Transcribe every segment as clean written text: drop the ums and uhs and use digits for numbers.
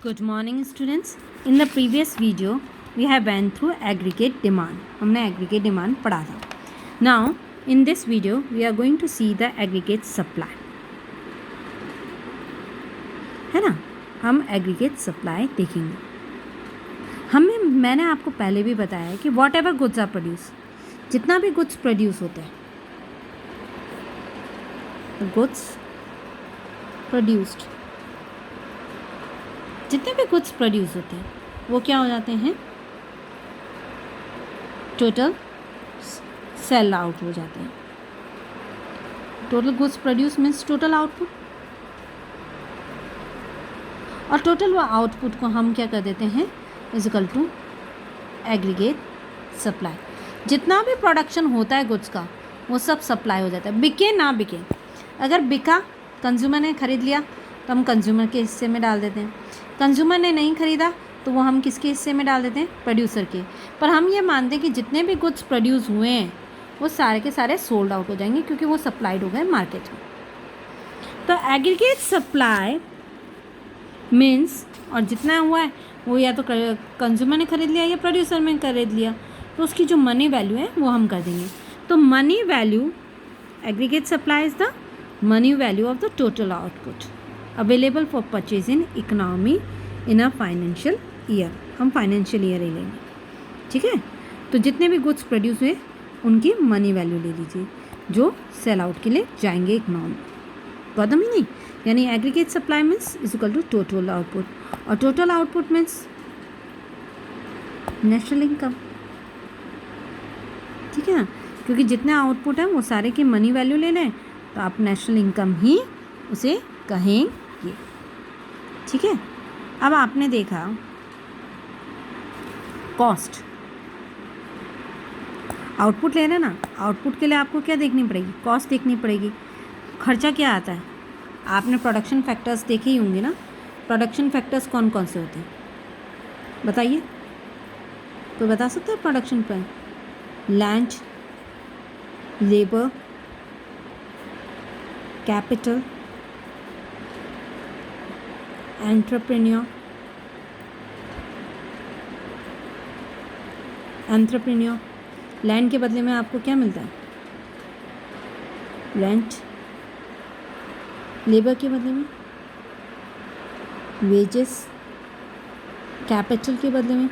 Good morning students. In the previous video we have went through aggregate demand. हमने aggregate demand पढ़ा था. Now in this video we are going to see the aggregate supply. है ना, हम aggregate supply देखेंगे. मैंने आपको पहले भी बताया है कि whatever goods are produced, जितना भी goods produce होते हैं, goods produced, जितने भी गुड्स प्रोड्यूस होते हैं वो क्या हो जाते हैं, टोटल सेल आउट हो जाते हैं. Total goods produce means total output, और टोटल आउटपुट को हम क्या कर देते हैं, is equal to aggregate supply. जितना भी प्रोडक्शन होता है गुड्स का वो सब सप्लाई हो जाता है. बिके ना बिके, अगर बिका, कंज्यूमर ने ख़रीद लिया तो हम कंज्यूमर के हिस्से में डाल देते हैं. कंज्यूमर ने नहीं ख़रीदा तो वो हम किसके हिस्से में डाल देते हैं, प्रोड्यूसर के. पर हम ये मानते हैं कि जितने भी गुड्स प्रोड्यूस हुए हैं वो सारे के सारे सोल्ड आउट हो जाएंगे क्योंकि वो सप्लाइड हो गए मार्केट में. तो एग्रीगेट सप्लाई मीन्स, और जितना हुआ है वो या तो कंज्यूमर ने ख़रीद लिया या प्रोड्यूसर ने खरीद लिया, तो उसकी जो मनी वैल्यू है वो हम कर देंगे. तो money value, aggregate supply is the money value of the total output available for purchase in economy in a financial year. हम फाइनेंशियल ईयर ही लेंगे, ठीक है. तो जितने भी गुड्स प्रोड्यूस हुए उनकी मनी वैल्यू ले लीजिए जो सेल आउट के लिए जाएंगे इकोनॉमी. गौतम ही नहीं, यानी aggregate supply means is equal to total output, और total output means national income, ठीक है ना. क्योंकि जितने आउटपुट है वो सारे की मनी वैल्यू ले लें तो आप नेशनल इनकम ही उसे कहेंगे, ठीक है. अब आपने देखा कॉस्ट, आउटपुट ले रहे ना, आउटपुट के लिए आपको क्या देखनी पड़ेगी, कॉस्ट देखनी पड़ेगी. खर्चा क्या आता है, आपने प्रोडक्शन फैक्टर्स देखे ही होंगे ना. प्रोडक्शन फैक्टर्स कौन कौन से होते हैं बताइए, तो बता सकते हैं प्रोडक्शन पर, land, labour, capital, entrepreneur. Land के बदले में आपको क्या मिलता है, रेंट. लेबर के बदले में वेजेस. कैपिटल के बदले में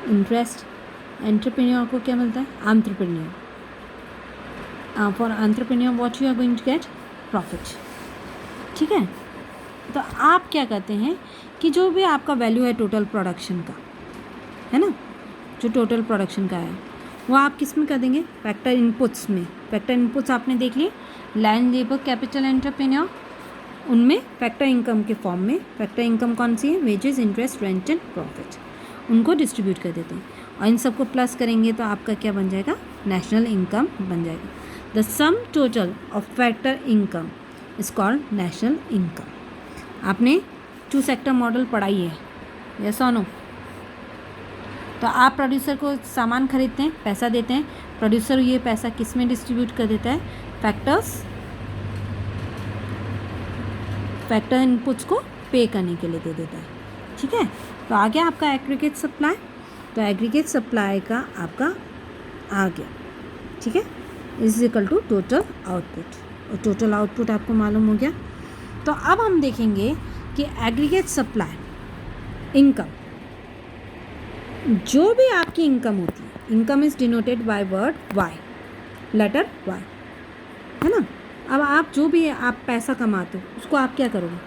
इंटरेस्ट. एंटरप्रेन्योर को क्या मिलता है, entrepreneur. For entrepreneur what you are going to get, profit, ठीक है. तो आप क्या कहते हैं कि जो भी आपका वैल्यू है टोटल प्रोडक्शन का, है ना, जो टोटल प्रोडक्शन का है वो आप किस में कर देंगे, फैक्टर इनपुट्स में. फैक्टर इनपुट्स आपने देख लिए, लैंड, लेबर, कैपिटल, एंटरप्रेन्योर. उनमें फैक्टर इनकम के फॉर्म में, फैक्टर इनकम कौन सी है, wages, interest, rent and profit, उनको डिस्ट्रीब्यूट कर देते हैं. और इन सबको प्लस करेंगे तो आपका क्या बन जाएगा, नेशनल इनकम बन जाएगा. The sum total of factor income is called national income. आपने 2 सेक्टर मॉडल पढ़ाई है, यस और नो. तो आप प्रोड्यूसर को सामान खरीदते हैं, पैसा देते हैं, प्रोड्यूसर ये पैसा किस में डिस्ट्रीब्यूट कर देता है, फैक्टर इनपुट्स को पे करने के लिए दे देता है, ठीक है. तो आ गया आपका एग्रीगेट सप्लाई. तो एग्रीगेट सप्लाई का आपका आ गया, ठीक है, is equal to total output. और टोटल आउटपुट आपको मालूम हो गया. तो अब हम देखेंगे कि एग्रीगेट सप्लाई इनकम, जो भी आपकी इनकम होती है, income is denoted by word Y, letter Y, है ना. अब आप जो भी आप पैसा कमाते हो उसको आप क्या करोगे,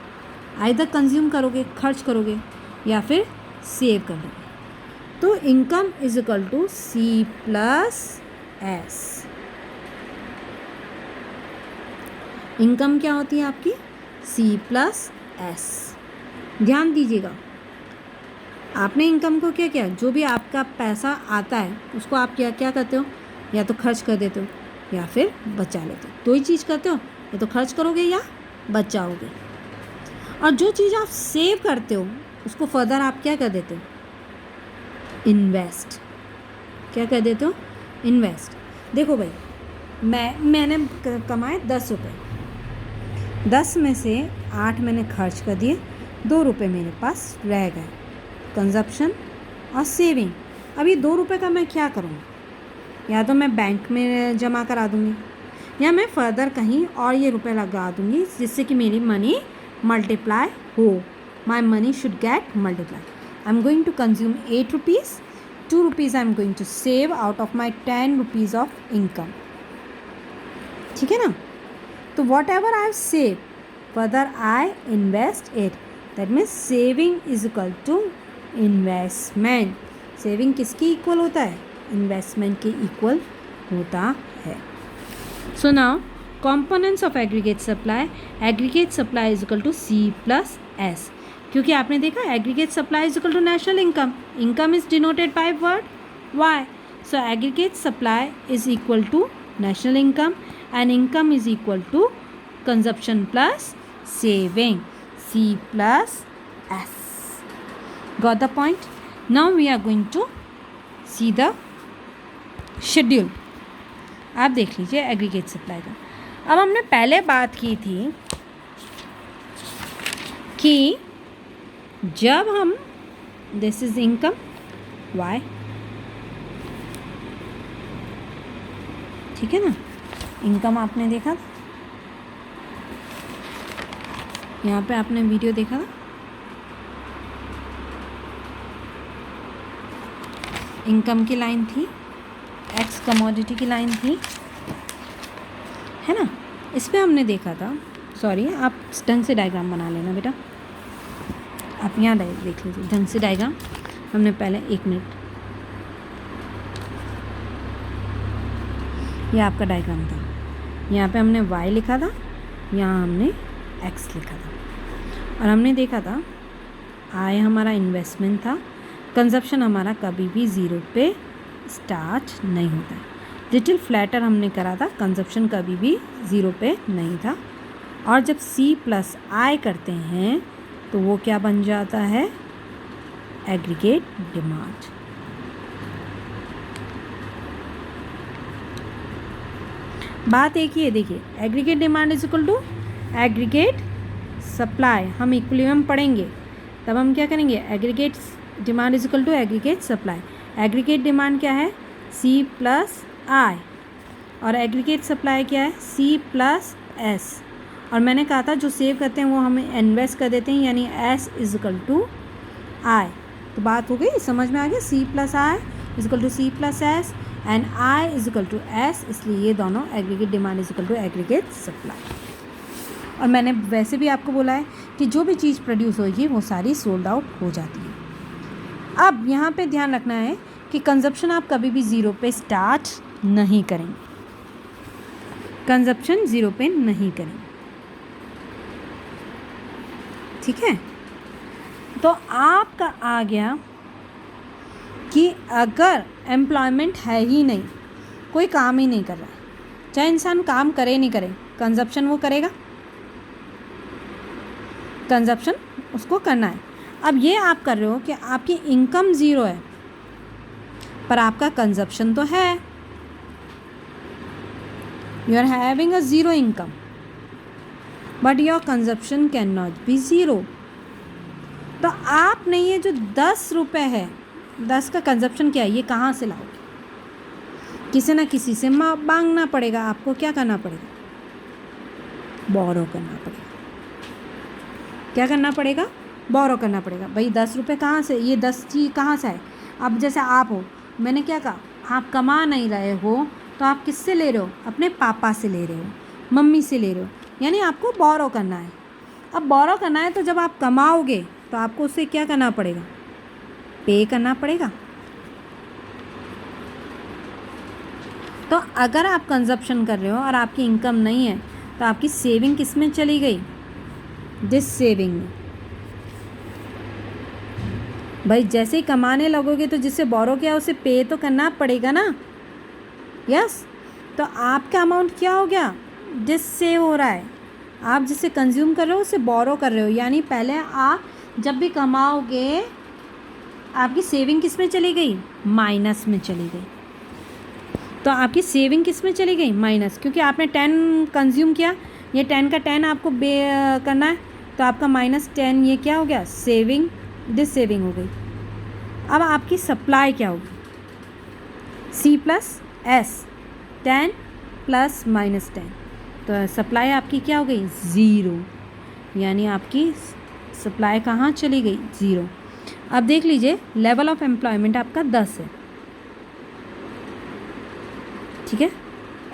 आइदर कंज्यूम करोगे, खर्च करोगे, या फिर सेव कर लोगे. तो income is equal to C plus S. Income क्या होती है आपकी, सी प्लस एस. ध्यान दीजिएगा, आपने इनकम को क्या किया, जो भी आपका पैसा आता है उसको आप क्या क्या करते हो, या तो खर्च कर देते हो या फिर बचा लेते हो. 2 ही चीज़ करते हो, या तो खर्च करोगे या बचाओगे. और जो चीज़ आप सेव करते हो उसको फर्दर आप क्या कर देते हो, इन्वेस्ट. क्या कर देते हो, इन्वेस्ट. देखो भाई, मैंने कमाए 10 रुपये, 10 में से 8 मैंने खर्च कर दिए, ₹2 मेरे पास रह गए, कंजप्शन और सेविंग। अब ये ₹2 का मैं क्या करूँ, या तो मैं बैंक में जमा करा दूँगी या मैं फर्दर कहीं और ये रुपए लगा दूँगी जिससे कि मेरी मनी मल्टीप्लाई हो, my money should get multiply. I am going to consume ₹8, ₹2 I am going to save out of my ₹10 of income. ठीक है ना। तो whatever I have save further I invest it, that means saving is equal to investment. Saving किसकी इक्वल होता है, investment के इक्वल होता है। So now components of aggregate supply is equal to C plus S, क्योंकि आपने देखा aggregate supply is equal to national income is denoted by word Y, so aggregate supply is equal to national income and income is equal to consumption plus saving, C plus S. Got the point? Now we are going to see the schedule. आप देख लीजिए aggregate supply का। अब हमने पहले बात की थी कि जब हम दिस इज इनकम वाई, ठीक है ना, इनकम आपने देखा था, यहाँ पे आपने वीडियो देखा था, इनकम की लाइन थी, एक्स कमोडिटी की लाइन थी, है ना। इस पर हमने देखा था, सॉरी आप ढंग से डायग्राम बना लेना बेटा, आप यहाँ देख लीजिए ढंग से डायग्राम। हमने पहले 1 मिनट, ये आपका डायग्राम था, यहाँ पे हमने y लिखा था, यहाँ हमने x लिखा था, और हमने देखा था आय हमारा इन्वेस्टमेंट था, कंजप्शन हमारा कभी भी 0 पे स्टार्ट नहीं होता है। लिटिल फ्लैटर हमने करा था, कंजप्शन कभी भी 0 पे नहीं था। और जब C प्लस I करते हैं तो वो क्या बन जाता है, एग्रीगेट डिमांड। बात एक ही है, देखिए aggregate demand is equal to aggregate supply. हम इक्विलिब्रियम पढ़ेंगे तब हम क्या करेंगे, aggregate demand is equal to aggregate supply. Aggregate demand क्या है, C प्लस I, और एग्रीगेट सप्लाई क्या है, C प्लस S। और मैंने कहा था जो सेव करते हैं वो हम इन्वेस्ट कर देते हैं, यानी S is equal to I। तो बात हो गई, समझ में आ गया, C plus I is equal to C plus S and I is equal to S, इसलिए ये दोनों aggregate demand is equal to aggregate supply. और मैंने वैसे भी आपको बोला है कि जो भी चीज़ प्रोड्यूस होगी वो सारी सोल्ड आउट हो जाती है। अब यहाँ पे ध्यान रखना है कि कंजप्शन आप कभी भी 0 पे स्टार्ट नहीं करेंगे, कंजप्शन 0 पे नहीं करेंगे, ठीक है। तो आपका आ गया कि अगर एम्प्लॉयमेंट है ही नहीं, कोई काम ही नहीं कर रहा है, चाहे इंसान काम करे नहीं करे, कंजप्शन वो करेगा, कंजप्शन उसको करना है। अब ये आप कर रहे हो कि आपकी इनकम 0 है पर आपका कंजप्शन तो है, you are having a 0 income but your consumption can not be 0। तो आपने ये जो ₹10 है, 10 का कंजप्शन क्या है, ये कहाँ से लाओगे, किसी ना किसी से मांगना पड़ेगा, आपको क्या करना पड़ेगा, बोरो करना पड़ेगा। क्या करना पड़ेगा, बोरो करना पड़ेगा। भाई ₹10 कहाँ से, ये 10 चीज़ कहाँ से आए। अब जैसे आप हो, मैंने क्या कहा, आप कमा नहीं रहे हो तो आप किससे ले रहे हो, अपने पापा से ले रहे हो, मम्मी से ले रहे हो, यानी आपको बोरो करना है। अब बोरो करना है तो जब आप कमाओगे तो आपको उससे क्या करना पड़ेगा, पे करना पड़ेगा। तो अगर आप कंजप्शन कर रहे हो और आपकी इनकम नहीं है तो आपकी सेविंग किस में चली गई, दिस सेविंग में। भाई जैसे ही कमाने लगोगे तो जिससे बोरो किया उसे पे तो करना पड़ेगा ना, यस। तो आपका अमाउंट क्या हो गया, जिससे हो रहा है, आप जिससे कंज्यूम कर रहे हो उससे बोरो कर रहे हो, यानी पहले आप जब भी कमाओगे आपकी सेविंग किस में चली गई, माइनस में चली गई। तो आपकी सेविंग किस में चली गई, माइनस, क्योंकि आपने 10 कंज्यूम किया, ये 10 का 10 आपको करना है, तो आपका -10 ये क्या हो गया, सेविंग, दिस सेविंग हो गई। अब आपकी सप्लाई क्या होगी, C प्लस S, 10 प्लस -10, तो सप्लाई आपकी क्या हो गई, 0, यानी आपकी सप्लाई कहाँ चली गई, 0। अब देख लीजिए लेवल ऑफ एम्प्लॉयमेंट आपका 10 है, ठीक है,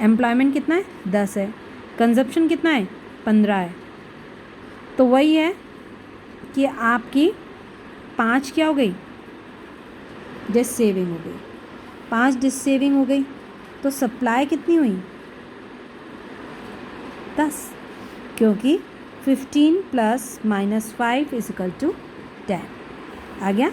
एम्प्लॉयमेंट कितना है, 10 है, कंजप्शन कितना है, 15 है, तो वही है कि आपकी 5 क्या हो गई, डिस सेविंग हो गई, 5 डिस सेविंग हो गई, तो सप्लाई कितनी हुई, 10, क्योंकि 15 प्लस -5 = 10 आ गया।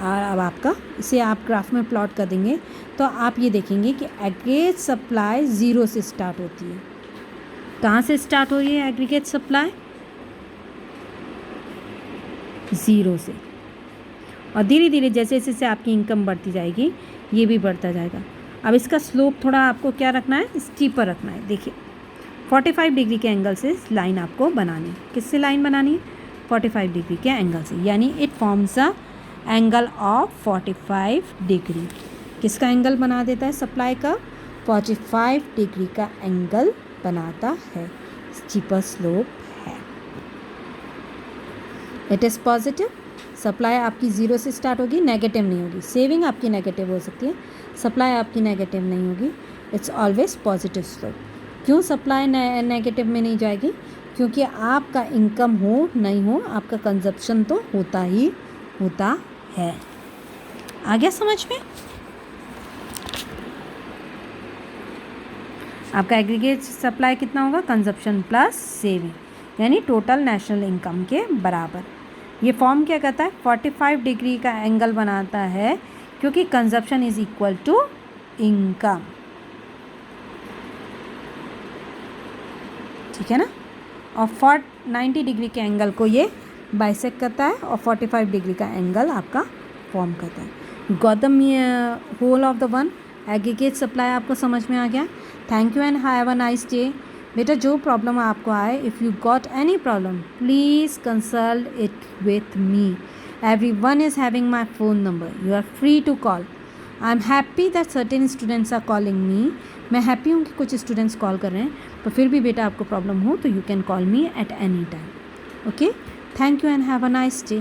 और अब आपका इसे आप ग्राफ में प्लॉट कर देंगे तो आप ये देखेंगे कि एग्रीगेट सप्लाई 0 से स्टार्ट होती है। कहाँ से स्टार्ट हो रही है एग्रीगेट सप्लाई, 0 से, और धीरे धीरे जैसे जैसे आपकी इनकम बढ़ती जाएगी ये भी बढ़ता जाएगा। अब इसका स्लोप थोड़ा आपको क्या रखना है, स्टीपर रखना है। देखिए 45 डिग्री के एंगल से लाइन आपको बनानी है। किससे लाइन बनानी है, 45 डिग्री के एंगल से, यानी it forms a angle of 45 degree. किसका एंगल बना देता है सप्लाई का, 45 डिग्री का एंगल बनाता है, स्टीपर स्लोप है। इट इज़ पॉजिटिव, सप्लाई आपकी 0 से स्टार्ट होगी, नेगेटिव नहीं होगी। सेविंग आपकी नेगेटिव हो सकती है, सप्लाई आपकी नेगेटिव नहीं होगी। It's always positive slope. क्यों सप्लाई नेगेटिव में नहीं जाएगी, क्योंकि आपका इनकम हो नहीं हो आपका कंजप्शन तो होता ही होता है। आ गया समझ में, आपका एग्रीगेट सप्लाई कितना होगा, कंजप्शन प्लस सेविंग, यानी टोटल नेशनल इनकम के बराबर। ये फॉर्म क्या कहता है, 45 डिग्री का एंगल बनाता है, क्योंकि consumption is equal to income, ठीक है ना। और 90 डिग्री के एंगल को ये बाइसेक्ट करता है और 45 डिग्री का एंगल आपका फॉर्म करता है। गौतम whole of the one aggregate supply आपको समझ में आ गया। Thank you and have a nice day. बेटा जो प्रॉब्लम आपको आए, if you got any problem please consult it with me. Everyone is having my phone number. You are free to call. I am happy that certain students are calling me. मैं happy हूँ कि कुछ students call कर रहे हैं, तो फिर भी बेटा आपको प्रॉब्लम हो तो you can call me at any time. Okay, thank you and have a nice day.